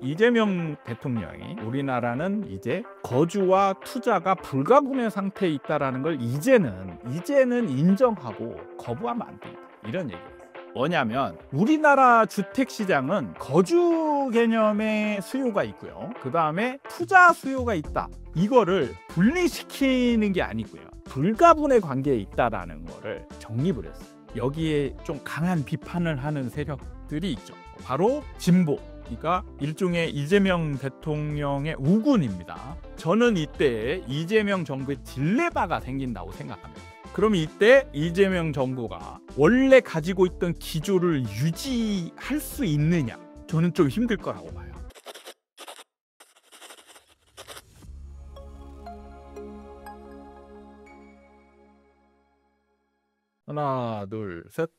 이재명 대통령이 우리나라는 이제 거주와 투자가 불가분의 상태에 있다는 걸 이제는 인정하고 거부하면 안 된다. 이런 얘기예요. 뭐냐면 우리나라 주택시장은 거주 개념의 수요가 있고요. 그 다음에 투자 수요가 있다. 이거를 분리시키는 게 아니고요. 불가분의 관계에 있다는 거를 정립을 했어요. 여기에 좀 강한 비판을 하는 세력들이 있죠. 바로 진보. 그러니까 일종의 이재명 대통령의 우군입니다. 저는 이때 이재명 정부의 딜레마가 생긴다고 생각합니다. 그럼 이때 이재명 정부가 원래 가지고 있던 기조를 유지할 수 있느냐? 저는 좀 힘들 거라고 봐요. 하나, 둘, 셋.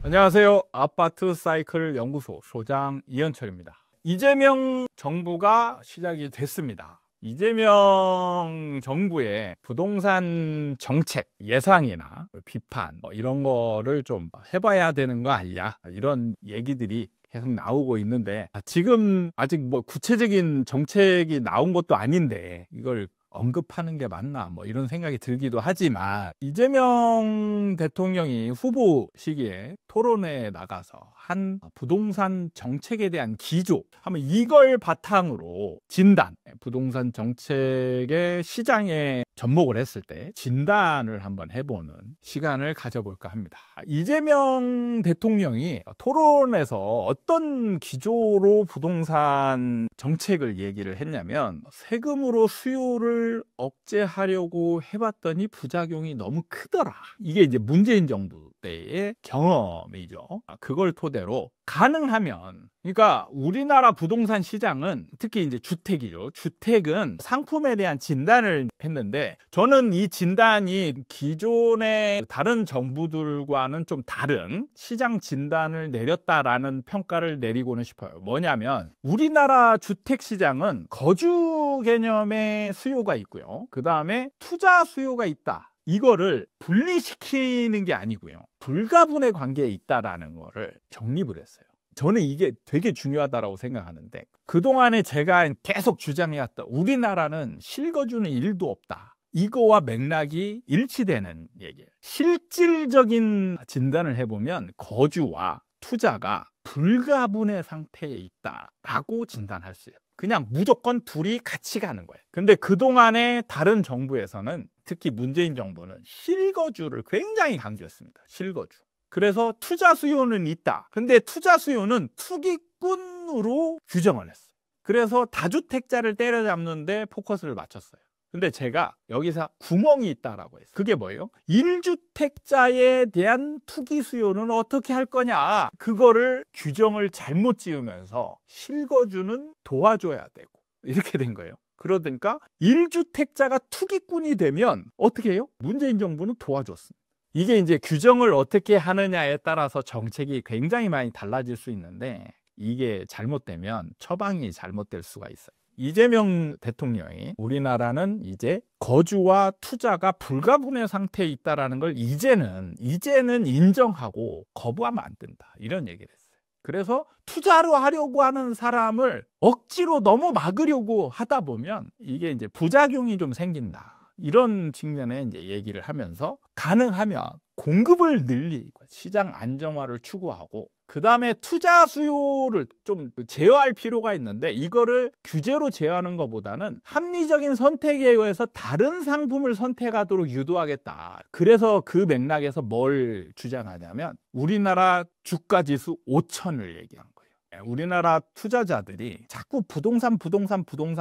안녕하세요. 아파트 사이클 연구소 소장 이현철입니다. 이재명 정부가 시작이 됐습니다. 이재명 정부의 부동산 정책 예상이나 비판 이런 거를 좀 해봐야 되는 거 아니냐, 이런 얘기들이 계속 나오고 있는데, 지금 아직 뭐 구체적인 정책이 나온 것도 아닌데 이걸 언급하는 게 맞나, 이런 생각이 들기도 하지만, 이재명 대통령이 후보 시기에 토론회에 나가서 한 부동산 정책에 대한 기조, 한번 이걸 바탕으로 진단, 부동산 정책의 시장에 접목을 했을 때 진단을 한번 해보는 시간을 가져볼까 합니다. 이재명 대통령이 토론에서 어떤 기조로 부동산 정책을 얘기를 했냐면, 세금으로 수요를 억제하려고 해봤더니 부작용이 너무 크더라. 이게 이제 문재인 정부 때의 경험이죠. 그걸 토대로 가능하면, 그러니까 우리나라 부동산 시장은 특히 이제 주택이죠. 주택은 상품에 대한 진단을 했는데, 저는 이 진단이 기존의 다른 정부들과는 좀 다른 시장 진단을 내렸다라는 평가를 내리고는 싶어요. 뭐냐면 우리나라 주택 시장은 거주 개념의 수요가 있고요. 그 다음에 투자 수요가 있다. 이거를 분리시키는 게 아니고요. 불가분의 관계에 있다라는 거를 정립을 했어요. 저는 이게 되게 중요하다고 생각하는데, 그동안에 제가 계속 주장해왔던 우리나라는 실거주는 1도 없다. 이거와 맥락이 일치되는 얘기예요. 실질적인 진단을 해보면 거주와 투자가 불가분의 상태에 있다라고 진단할 수 있어요. 그냥 무조건 둘이 같이 가는 거예요. 근데 그동안에 다른 정부에서는, 특히 문재인 정부는 실거주를 굉장히 강조했습니다. 실거주. 그래서 투자 수요는 있다. 근데 투자 수요는 투기꾼으로 규정을 했어요. 그래서 다주택자를 때려잡는데 포커스를 맞췄어요. 근데 제가 여기서 구멍이 있다라고 했어요. 그게 뭐예요? 1주택자에 대한 투기 수요는 어떻게 할 거냐? 그거를 규정을 잘못 지으면서 실거주는 도와줘야 되고, 이렇게 된 거예요. 그러니까 1주택자가 투기꾼이 되면 어떻게 해요? 문재인 정부는 도와줬습니다. 이게 이제 규정을 어떻게 하느냐에 따라서 정책이 굉장히 많이 달라질 수 있는데, 이게 잘못되면 처방이 잘못될 수가 있어요. 이재명 대통령이 우리나라는 이제 거주와 투자가 불가분의 상태에 있다는 걸 이제는 인정하고 거부하면 안 된다, 이런 얘기를 했어요. 그래서 투자로 하려고 하는 사람을 억지로 너무 막으려고 하다 보면 이게 이제 부작용이 좀 생긴다, 이런 측면에 이제 얘기를 하면서, 가능하면 공급을 늘리고 시장 안정화를 추구하고, 그 다음에 투자 수요를 좀 제어할 필요가 있는데, 이거를 규제로 제어하는 것보다는 합리적인 선택에 의해서 다른 상품을 선택하도록 유도하겠다. 그래서 그 맥락에서 뭘 주장하냐면 우리나라 주가지수 5천을 얘기한 거예요. 우리나라 투자자들이 자꾸 부동산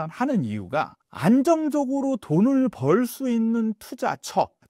하는 이유가, 안정적으로 돈을 벌 수 있는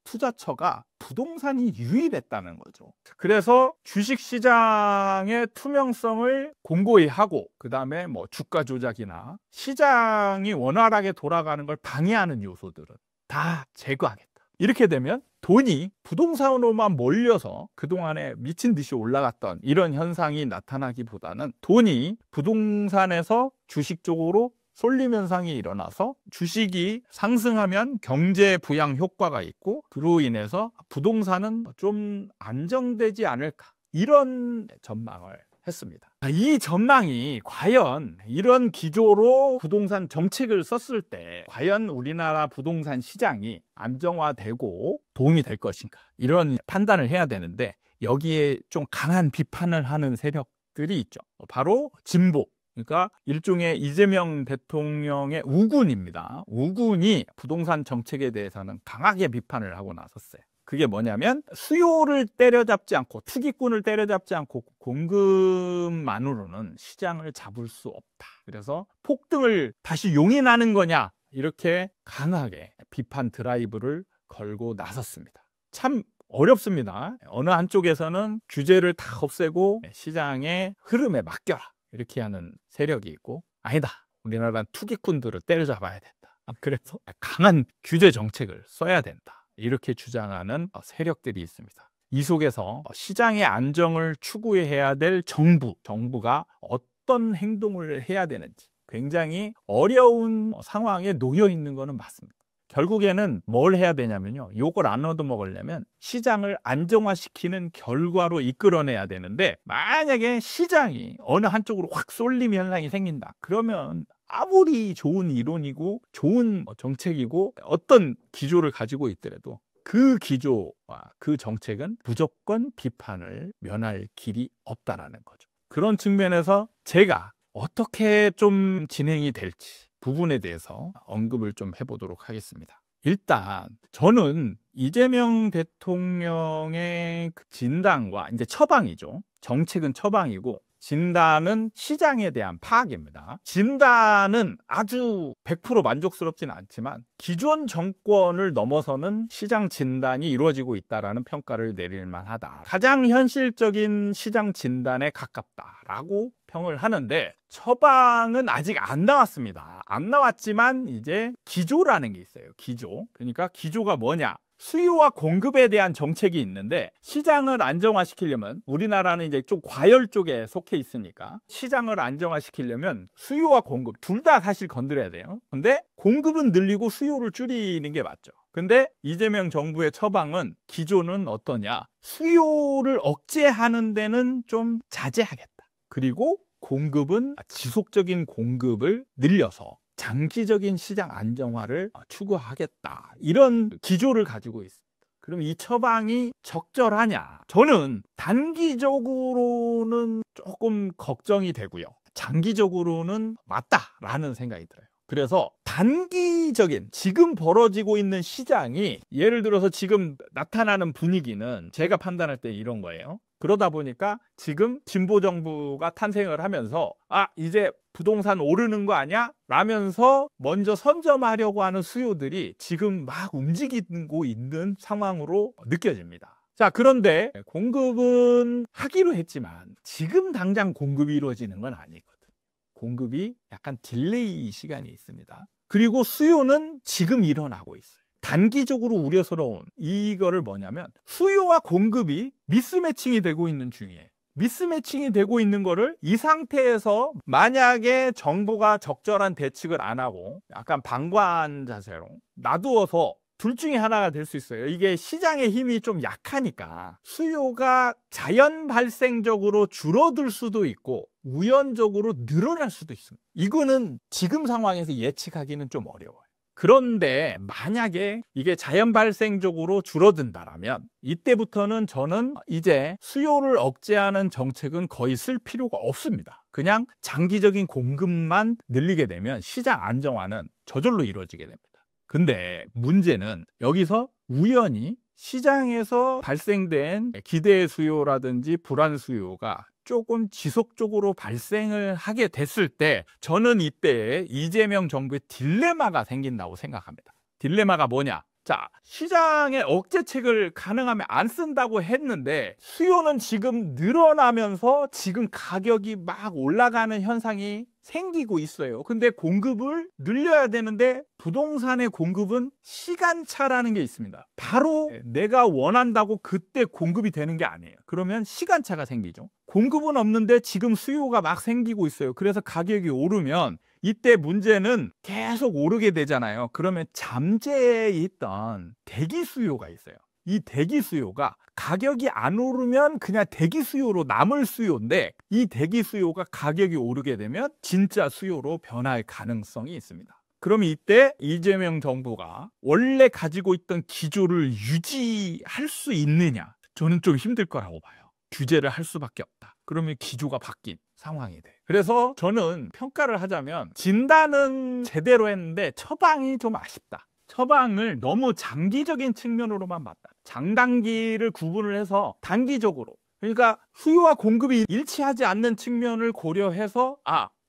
투자처가 부동산이 유입했다는 거죠. 그래서 주식시장의 투명성을 공고히 하고, 그 다음에 주가 조작이나 시장이 원활하게 돌아가는 걸 방해하는 요소들은 다 제거하겠다. 이렇게 되면 돈이 부동산으로만 몰려서 그동안에 미친 듯이 올라갔던 이런 현상이 나타나기보다는, 돈이 부동산에서 주식 쪽으로 쏠림 현상이 일어나서 주식이 상승하면 경제 부양 효과가 있고, 그로 인해서 부동산은 좀 안정되지 않을까, 이런 전망을 했습니다. 이 전망이 과연 이런 기조로 부동산 정책을 썼을 때 과연 우리나라 부동산 시장이 안정화되고 도움이 될 것인가, 이런 판단을 해야 되는데, 여기에 좀 강한 비판을 하는 세력들이 있죠. 바로 진보, 그러니까 일종의 이재명 대통령의 우군입니다. 우군이 부동산 정책에 대해서는 강하게 비판을 하고 나섰어요. 그게 뭐냐면, 수요를 때려잡지 않고, 투기꾼을 때려잡지 않고 공급만으로는 시장을 잡을 수 없다. 그래서 폭등을 다시 용인하는 거냐, 이렇게 강하게 비판 드라이브를 걸고 나섰습니다. 참 어렵습니다. 어느 한쪽에서는 규제를 다 없애고 시장의 흐름에 맡겨라, 이렇게 하는 세력이 있고, 아니다, 우리나라는 투기꾼들을 때려잡아야 된다, 그래서 강한 규제 정책을 써야 된다, 이렇게 주장하는 세력들이 있습니다. 이 속에서 시장의 안정을 추구해야 될 정부가 어떤 행동을 해야 되는지 굉장히 어려운 상황에 놓여 있는 것은 맞습니다. 결국에는 뭘 해야 되냐면요, 요걸 안 얻어먹으려면 시장을 안정화시키는 결과로 이끌어내야 되는데, 만약에 시장이 어느 한쪽으로 확 쏠림 현상이 생긴다, 그러면 아무리 좋은 이론이고 좋은 정책이고 어떤 기조를 가지고 있더라도 그 기조와 그 정책은 무조건 비판을 면할 길이 없다라는 거죠. 그런 측면에서 제가 어떻게 좀 진행이 될지 부분에 대해서 언급을 좀 해보도록 하겠습니다. 일단 저는 이재명 대통령의 진단과 이제 처방이죠. 정책은 처방이고 진단은 시장에 대한 파악입니다. 진단은 아주 100% 만족스럽지는 않지만 기존 정권을 넘어서는 시장 진단이 이루어지고 있다는 평가를 내릴 만하다. 가장 현실적인 시장 진단에 가깝다라고 평을 하는데, 처방은 아직 안 나왔습니다. 안 나왔지만 이제 기조라는 게 있어요. 기조. 그러니까 기조가 뭐냐? 수요와 공급에 대한 정책이 있는데, 시장을 안정화시키려면, 우리나라는 이제 좀 과열 쪽에 속해 있으니까 시장을 안정화시키려면 수요와 공급 둘 다 사실 건드려야 돼요. 근데 공급은 늘리고 수요를 줄이는 게 맞죠. 근데 이재명 정부의 처방은, 기조는 어떠냐? 수요를 억제하는 데는 좀 자제하겠다. 그리고 공급은 지속적인 공급을 늘려서 장기적인 시장 안정화를 추구하겠다, 이런 기조를 가지고 있습니다. 그럼 이 처방이 적절하냐? 저는 단기적으로는 조금 걱정이 되고요, 장기적으로는 맞다라는 생각이 들어요. 그래서 단기적인 지금 벌어지고 있는 시장이, 예를 들어서 지금 나타나는 분위기는 제가 판단할 때 이런 거예요. 그러다 보니까 지금 진보 정부가 탄생을 하면서 이제 부동산 오르는 거 아니야? 라면서 먼저 선점하려고 하는 수요들이 지금 막 움직이고 있는 상황으로 느껴집니다. 자, 그런데 공급은 하기로 했지만 지금 당장 공급이 이루어지는 건 아니거든요. 공급이 약간 딜레이 시간이 있습니다. 그리고 수요는 지금 일어나고 있어요. 단기적으로 우려스러운 이거를 뭐냐면, 수요와 공급이 미스매칭이 되고 있는 중이에요. 미스매칭이 되고 있는 거를 이 상태에서 만약에 정부가 적절한 대책을 안 하고 약간 방관 자세로 놔두어서 둘 중에 하나가 될 수 있어요. 이게 시장의 힘이 좀 약하니까 수요가 자연 발생적으로 줄어들 수도 있고 우연적으로 늘어날 수도 있습니다. 이거는 지금 상황에서 예측하기는 좀 어려워요. 그런데 만약에 이게 자연 발생적으로 줄어든다라면 이때부터는 저는 이제 수요를 억제하는 정책은 거의 쓸 필요가 없습니다. 그냥 장기적인 공급만 늘리게 되면 시장 안정화는 저절로 이루어지게 됩니다. 근데 문제는 여기서 우연히 시장에서 발생된 기대 수요라든지 불안 수요가 조금 지속적으로 발생을 하게 됐을 때, 저는 이때 이재명 정부의 딜레마가 생긴다고 생각합니다. 딜레마가 뭐냐? 자, 시장의 억제책을 가능하면 안 쓴다고 했는데 수요는 지금 늘어나면서 지금 가격이 막 올라가는 현상이 생기고 있어요. 근데 공급을 늘려야 되는데 부동산의 공급은 시간차라는 게 있습니다. 바로 내가 원한다고 그때 공급이 되는 게 아니에요. 그러면 시간차가 생기죠. 공급은 없는데 지금 수요가 막 생기고 있어요. 그래서 가격이 오르면 이때 문제는 계속 오르게 되잖아요. 그러면 잠재해 있던 대기 수요가 있어요. 이 대기 수요가 가격이 안 오르면 그냥 대기 수요로 남을 수요인데, 이 대기 수요가 가격이 오르게 되면 진짜 수요로 변할 가능성이 있습니다. 그럼 이때 이재명 정부가 원래 가지고 있던 기조를 유지할 수 있느냐? 저는 좀 힘들 거라고 봐요. 규제를 할 수밖에 없다. 그러면 기조가 바뀐 상황이 돼. 그래서 저는 평가를 하자면 진단은 제대로 했는데 처방이 좀 아쉽다. 처방을 너무 장기적인 측면으로만 봤다. 장단기를 구분을 해서 단기적으로, 그러니까 수요와 공급이 일치하지 않는 측면을 고려해서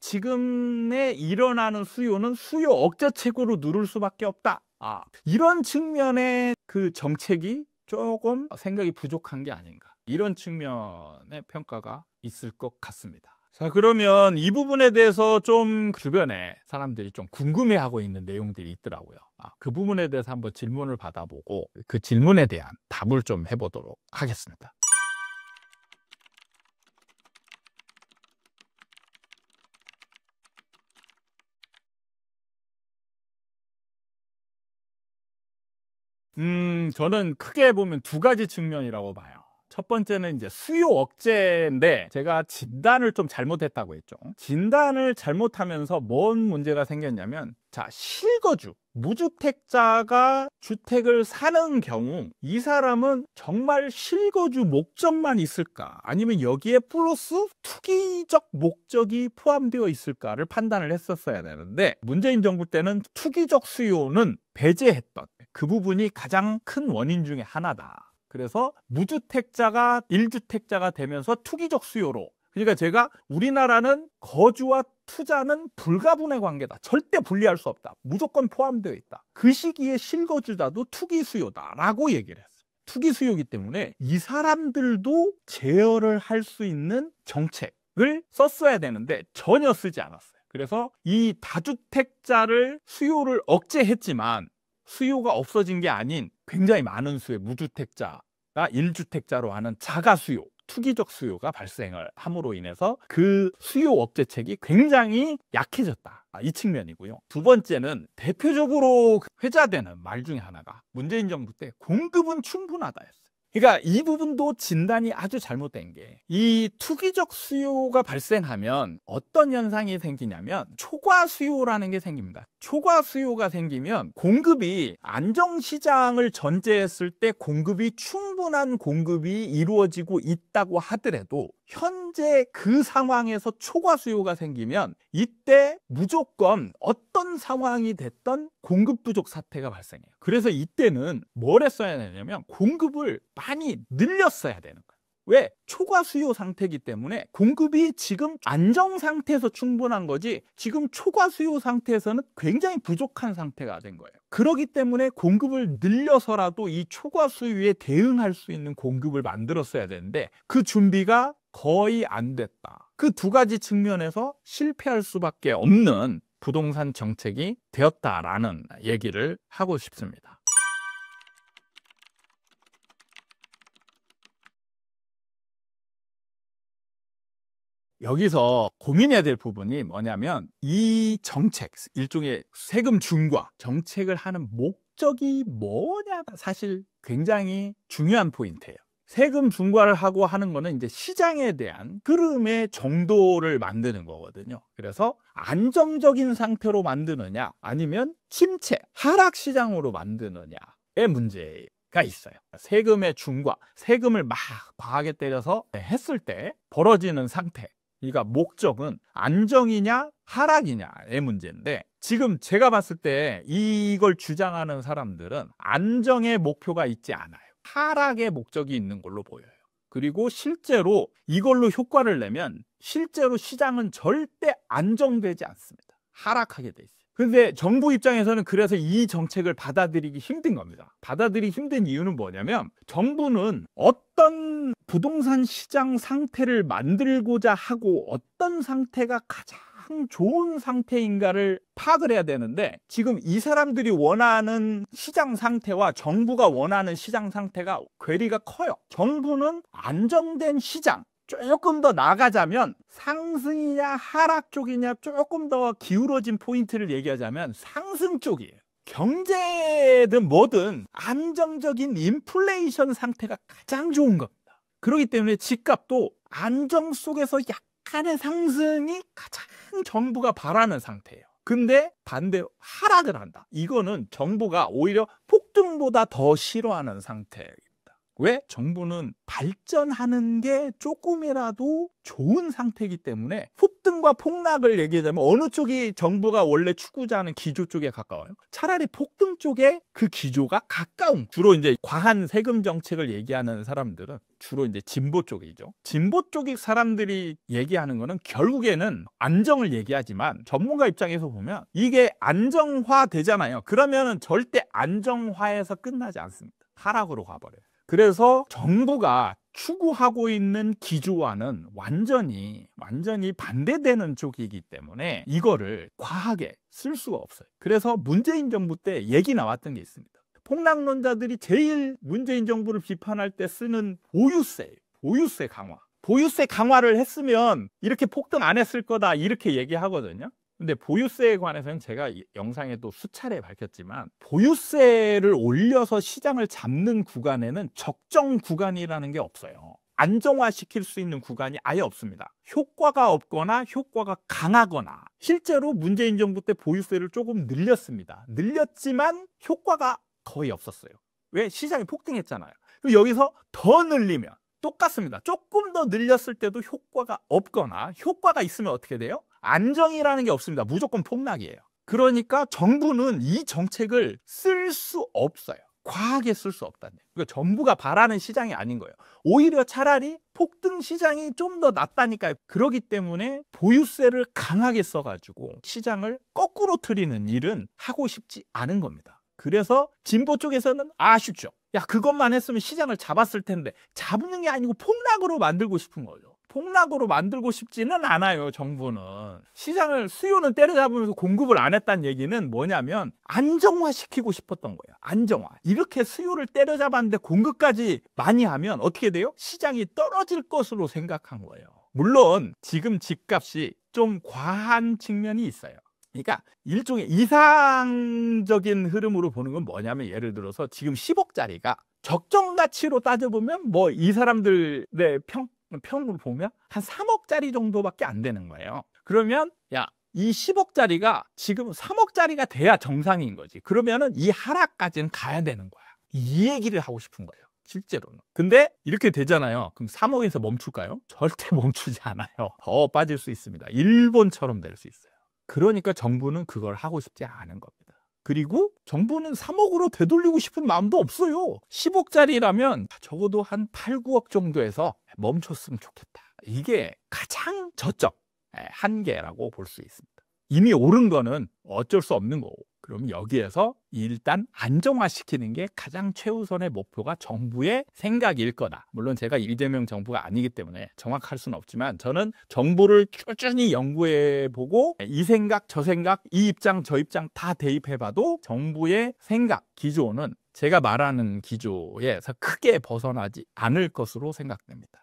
지금에 일어나는 수요는 수요 억제책으로 누를 수밖에 없다. 이런 측면의 그 정책이 조금 생각이 부족한 게 아닌가. 이런 측면의 평가가 있을 것 같습니다. 자, 그러면 이 부분에 대해서 좀 주변에 사람들이 좀 궁금해하고 있는 내용들이 있더라고요. 그 부분에 대해서 한번 질문을 받아보고 그 질문에 대한 답을 좀 해보도록 하겠습니다. 저는 크게 보면 두 가지 측면이라고 봐요. 첫 번째는 이제 수요 억제인데, 제가 진단을 좀 잘못했다고 했죠. 진단을 잘못하면서 뭔 문제가 생겼냐면, 자, 실거주, 무주택자가 주택을 사는 경우 이 사람은 정말 실거주 목적만 있을까? 아니면 여기에 플러스 투기적 목적이 포함되어 있을까를 판단을 했었어야 되는데, 문재인 정부 때는 투기적 수요는 배제했던 그 부분이 가장 큰 원인 중에 하나다. 그래서 무주택자가 1주택자가 되면서 투기적 수요로, 그러니까 제가 우리나라는 거주와 투자는 불가분의 관계다. 절대 분리할 수 없다. 무조건 포함되어 있다. 그 시기에 실거주자도 투기 수요다라고 얘기를 했어요. 투기 수요이기 때문에 이 사람들도 제어를 할 수 있는 정책을 썼어야 되는데 전혀 쓰지 않았어요. 그래서 이 다주택자를 수요를 억제했지만 수요가 없어진 게 아닌 굉장히 많은 수의 무주택자가 1주택자로 하는 자가 수요, 투기적 수요가 발생을 함으로 인해서 그 수요 억제책이 굉장히 약해졌다. 이 측면이고요. 두 번째는 대표적으로 회자되는 말 중에 하나가 문재인 정부 때 공급은 충분하다였어요. 그러니까 이 부분도 진단이 아주 잘못된 게, 이 투기적 수요가 발생하면 어떤 현상이 생기냐면 초과 수요라는 게 생깁니다. 초과 수요가 생기면 공급이 안정시장을 전제했을 때 공급이 충분한 공급이 이루어지고 있다고 하더라도 현재 그 상황에서 초과 수요가 생기면 이때 무조건 어떤 상황이 됐던 공급 부족 사태가 발생해요. 그래서 이때는 뭘 했어야 되냐면 공급을 많이 늘렸어야 되는 거예요. 왜? 초과 수요 상태이기 때문에 공급이 지금 안정 상태에서 충분한 거지, 지금 초과 수요 상태에서는 굉장히 부족한 상태가 된 거예요. 그렇기 때문에 공급을 늘려서라도 이 초과 수요에 대응할 수 있는 공급을 만들었어야 되는데 그 준비가 거의 안 됐다. 그 두 가지 측면에서 실패할 수밖에 없는 부동산 정책이 되었다라는 얘기를 하고 싶습니다. 여기서 고민해야 될 부분이 뭐냐면, 이 정책, 일종의 세금 중과 정책을 하는 목적이 뭐냐가 사실 굉장히 중요한 포인트예요. 세금 중과를 하고 하는 거는 이제 시장에 대한 흐름의 정도를 만드는 거거든요. 그래서 안정적인 상태로 만드느냐 아니면 침체, 하락 시장으로 만드느냐의 문제가 있어요. 세금의 중과, 세금을 막 과하게 때려서 했을 때 벌어지는 상태, 그러니까 목적은 안정이냐 하락이냐의 문제인데, 지금 제가 봤을 때 이걸 주장하는 사람들은 안정의 목표가 있지 않아요. 하락의 목적이 있는 걸로 보여요. 그리고 실제로 이걸로 효과를 내면 실제로 시장은 절대 안정되지 않습니다. 하락하게 돼 있어요. 근데 정부 입장에서는 그래서 이 정책을 받아들이기 힘든 겁니다. 받아들이기 힘든 이유는 뭐냐면, 정부는 어떤 부동산 시장 상태를 만들고자 하고 어떤 상태가 가장 좋은 상태인가를 파악을 해야 되는데, 지금 이 사람들이 원하는 시장 상태와 정부가 원하는 시장 상태가 괴리가 커요. 정부는 안정된 시장, 조금 더 나가자면 상승이냐 하락 쪽이냐 조금 더 기울어진 포인트를 얘기하자면 상승 쪽이에요. 경제든 뭐든 안정적인 인플레이션 상태가 가장 좋은 겁니다. 그렇기 때문에 집값도 안정 속에서 약간의 상승이 가장 정부가 바라는 상태예요. 근데 반대로 하락을 한다. 이거는 정부가 오히려 폭등보다 더 싫어하는 상태예요. 왜? 정부는 발전하는 게 조금이라도 좋은 상태이기 때문에 폭등과 폭락을 얘기하자면 어느 쪽이 정부가 원래 추구자는 기조 쪽에 가까워요? 차라리 폭등 쪽에 그 기조가 가까운, 주로 이제 과한 세금 정책을 얘기하는 사람들은 주로 이제 진보 쪽이죠. 진보 쪽의 사람들이 얘기하는 거는 결국에는 안정을 얘기하지만 전문가 입장에서 보면 이게 안정화 되잖아요. 그러면은 절대 안정화에서 끝나지 않습니다. 하락으로 가버려요. 그래서 정부가 추구하고 있는 기조와는 완전히 반대되는 쪽이기 때문에 이거를 과하게 쓸 수가 없어요. 그래서 문재인 정부 때 얘기 나왔던 게 있습니다. 폭락론자들이 제일 문재인 정부를 비판할 때 쓰는 보유세예요. 보유세 강화. 보유세 강화를 했으면 이렇게 폭등 안 했을 거다 이렇게 얘기하거든요. 근데 보유세에 관해서는 제가 영상에도 수차례 밝혔지만 보유세를 올려서 시장을 잡는 구간에는 적정 구간이라는 게 없어요. 안정화시킬 수 있는 구간이 아예 없습니다. 효과가 없거나 효과가 강하거나. 실제로 문재인 정부 때 보유세를 조금 늘렸습니다. 늘렸지만 효과가 거의 없었어요. 왜? 시장이 폭등했잖아요. 그리고 여기서 더 늘리면 똑같습니다. 조금 더 늘렸을 때도 효과가 없거나 효과가 있으면 어떻게 돼요? 안정이라는 게 없습니다. 무조건 폭락이에요. 그러니까 정부는 이 정책을 쓸 수 없어요. 과하게 쓸 수 없다는 거예요. 그러니까 정부가 바라는 시장이 아닌 거예요. 오히려 차라리 폭등 시장이 좀 더 낫다니까요. 그렇기 때문에 보유세를 강하게 써가지고 시장을 거꾸로 틀리는 일은 하고 싶지 않은 겁니다. 그래서 진보 쪽에서는 아쉽죠. 야, 그것만 했으면 시장을 잡았을 텐데. 잡는 게 아니고 폭락으로 만들고 싶은 거죠. 폭락으로 만들고 싶지는 않아요. 정부는. 시장을, 수요는 때려잡으면서 공급을 안 했다는 얘기는 뭐냐면 안정화시키고 싶었던 거예요. 안정화. 이렇게 수요를 때려잡았는데 공급까지 많이 하면 어떻게 돼요? 시장이 떨어질 것으로 생각한 거예요. 물론 지금 집값이 좀 과한 측면이 있어요. 그러니까 일종의 이상적인 흐름으로 보는 건 뭐냐면, 예를 들어서 지금 10억짜리가 적정 가치로 따져보면 뭐 이 사람들의 평으로 보면 한 3억짜리 정도밖에 안 되는 거예요. 그러면 야, 이 10억짜리가 지금 3억짜리가 돼야 정상인 거지. 그러면은 이 하락까지는 가야 되는 거야. 이 얘기를 하고 싶은 거예요. 실제로는. 근데 이렇게 되잖아요. 그럼 3억에서 멈출까요? 절대 멈추지 않아요. 더 빠질 수 있습니다. 일본처럼 될 수 있어요. 그러니까 정부는 그걸 하고 싶지 않은 겁니다. 그리고 정부는 3억으로 되돌리고 싶은 마음도 없어요. 10억짜리라면 적어도 한 8, 9억 정도에서 멈췄으면 좋겠다. 이게 가장 저점, 한계라고 볼 수 있습니다. 이미 오른 거는 어쩔 수 없는 거고, 그럼 여기에서 일단 안정화시키는 게 가장 최우선의 목표가 정부의 생각일 거다. 물론 제가 이재명 정부가 아니기 때문에 정확할 수는 없지만 저는 정부를 꾸준히 연구해보고 이 생각, 저 생각, 이 입장, 저 입장 다 대입해봐도 정부의 생각, 기조는 제가 말하는 기조에서 크게 벗어나지 않을 것으로 생각됩니다.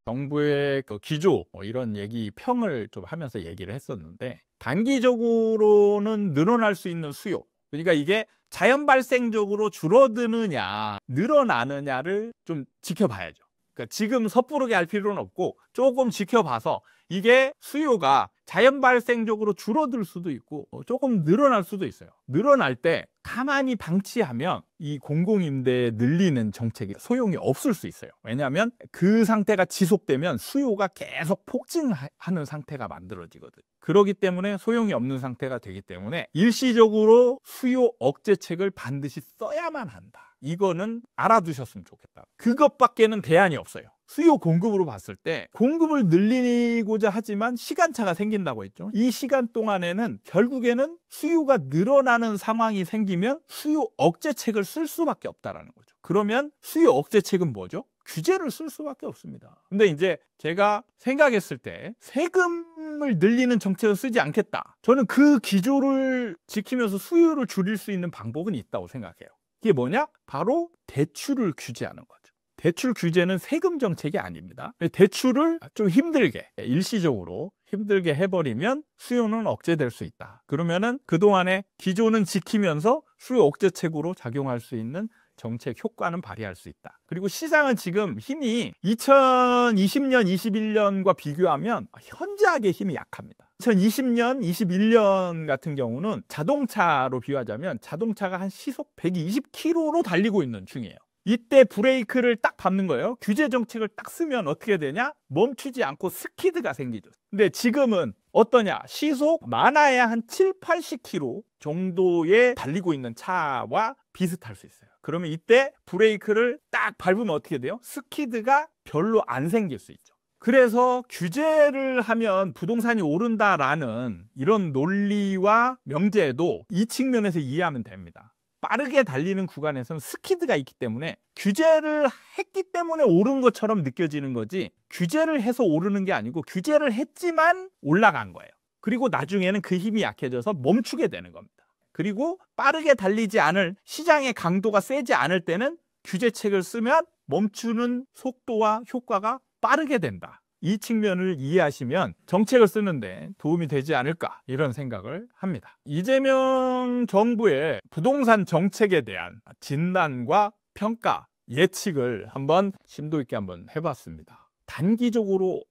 정부의 그 기조, 이런 평을 좀 하면서 얘기를 했었는데, 단기적으로는 늘어날 수 있는 수요. 그러니까 이게 자연 발생적으로 줄어드느냐, 늘어나느냐를 좀 지켜봐야죠. 그러니까 지금 섣부르게 할 필요는 없고 조금 지켜봐서 이게 수요가 자연 발생적으로 줄어들 수도 있고 조금 늘어날 수도 있어요. 늘어날 때 가만히 방치하면 이 공공임대 늘리는 정책이 소용이 없을 수 있어요. 왜냐하면 그 상태가 지속되면 수요가 계속 폭증하는 상태가 만들어지거든요. 그렇기 때문에 소용이 없는 상태가 되기 때문에 일시적으로 수요 억제책을 반드시 써야만 한다. 이거는 알아두셨으면 좋겠다. 그것밖에는 대안이 없어요. 수요 공급으로 봤을 때 공급을 늘리고자 하지만 시간차가 생긴다고 했죠. 이 시간 동안에는 결국에는 수요가 늘어나는 상황이 생기면 수요 억제책을 쓸 수밖에 없다라는 거죠. 그러면 수요 억제책은 뭐죠? 규제를 쓸 수밖에 없습니다. 근데 이제 제가 생각했을 때 세금을 늘리는 정책을 쓰지 않겠다. 저는 그 기조를 지키면서 수요를 줄일 수 있는 방법은 있다고 생각해요. 이게 뭐냐? 바로 대출을 규제하는 거죠. 대출 규제는 세금 정책이 아닙니다. 대출을 좀 힘들게, 일시적으로 힘들게 해버리면 수요는 억제될 수 있다. 그러면은 그동안의 기조는 지키면서 수요 억제책으로 작용할 수 있는 정책 효과는 발휘할 수 있다. 그리고 시장은 지금 힘이 2020년, 21년과 비교하면 현저하게 힘이 약합니다. 2020년, 21년 같은 경우는 자동차로 비유하자면 자동차가 한 시속 120km로 달리고 있는 중이에요. 이때 브레이크를 딱 밟는 거예요. 규제 정책을 딱 쓰면 어떻게 되냐? 멈추지 않고 스키드가 생기죠. 근데 지금은 어떠냐? 시속 많아야 한 7, 80km 정도에 달리고 있는 차와 비슷할 수 있어요. 그러면 이때 브레이크를 딱 밟으면 어떻게 돼요? 스키드가 별로 안 생길 수 있죠. 그래서 규제를 하면 부동산이 오른다라는 이런 논리와 명제도 이 측면에서 이해하면 됩니다. 빠르게 달리는 구간에서는 스키드가 있기 때문에 규제를 했기 때문에 오른 것처럼 느껴지는 거지, 규제를 해서 오르는 게 아니고 규제를 했지만 올라간 거예요. 그리고 나중에는 그 힘이 약해져서 멈추게 되는 겁니다. 그리고 빠르게 달리지 않을, 시장의 강도가 세지 않을 때는 규제책을 쓰면 멈추는 속도와 효과가 빠르게 된다. 이 측면을 이해하시면 정책을 쓰는데 도움이 되지 않을까, 이런 생각을 합니다. 이재명 정부의 부동산 정책에 대한 진단과 평가, 예측을 한번 심도 있게 한번 해봤습니다. 단기적으로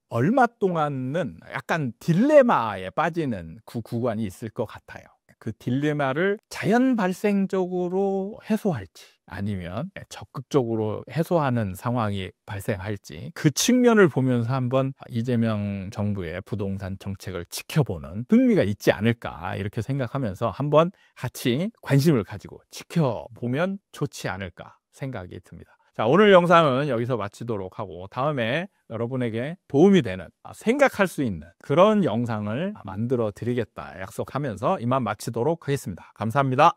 얼마 동안은 약간 딜레마에 빠지는 구간이 있을 것 같아요. 그 딜레마를 자연 발생적으로 해소할지 아니면 적극적으로 해소하는 상황이 발생할지, 그 측면을 보면서 한번 이재명 정부의 부동산 정책을 지켜보는 흥미가 있지 않을까, 이렇게 생각하면서 한번 같이 관심을 가지고 지켜보면 좋지 않을까 생각이 듭니다. 자, 오늘 영상은 여기서 마치도록 하고 다음에 여러분에게 도움이 되는, 생각할 수 있는 그런 영상을 만들어 드리겠다 약속하면서 이만 마치도록 하겠습니다. 감사합니다.